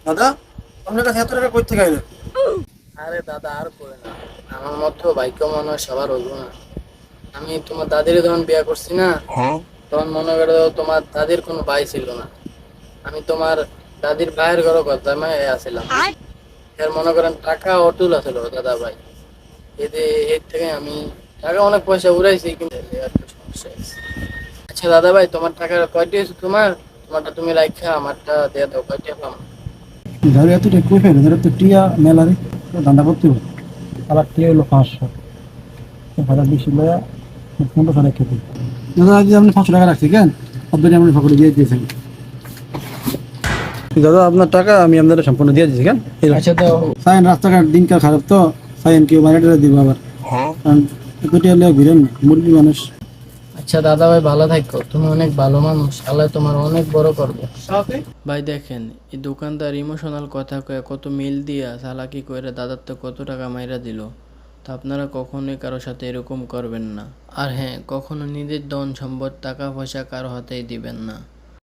দাদা, আপনার কাছে এত টাকা কই থেকে আইলো? আরে দাদা আর করে না, আমার মতো ভাগ্য মনে হয় সবার হইব না। আমি তোমার দাদির যখন বিয়ে করছি না, তখন মনে করো তোমার দাদির কোনো ভাই ছিল না। আমি তোমার দাদির ভাইয়ের ঘরে কথা আসছিলাম। এর মনে করেন টাকা অটুল আছিল দাদা ভাই। এতে এর থেকে আমি টাকা অনেক পয়সা উড়াইছি, কিন্তু একটা সমস্যা হয়েছে। আচ্ছা দাদা ভাই, তোমার টাকা কয়টি আছে? তোমারটা তুমি রাখা, আমারটা দিয়ে দাও, কয়টি পাম? ধরে এত টাকা কই পাইলো? ধরে তো টিয়া মেলা রে, ধান্দা করতে হবে। আবার টিয়া হলো 500, 1000 বেশি লয়া 1500 টাকা খেতে। দাদা আজ আপনি 500 টাকা রাখছি কেন? আপনি আপনি সকলে দিয়ে দিয়েছেন। দাদা আপনার টাকা আমি আপনাদের সম্পূর্ণ দিয়ে দিয়েছি কেন? আচ্ছা দাও। সাইন রাস্তাঘাট দিনকাল খারাপ তো, সাইন কেউ বাইরে দিব আবার, কারণ এত টিয়া লয়া ঘুরেন না, মুরগি মানুষ। আচ্ছা দাদা ভাই, ভালো থাকো, তুমি অনেক ভালো মানুষ, আল্লাহ তোমার অনেক বড় করবে। ভাই দেখেন, এই দোকানদার ইমোশনাল কথা কয়ে কত মিল দিয়া চালাকি করে দাদার তো কত টাকা মাইরা দিল। তো আপনারা কখনোই কারো সাথে এরকম করবেন না। আর হ্যাঁ, কখনো নিজের ধন সম্পদ টাকা পয়সা কারো হাতেই দিবেন না।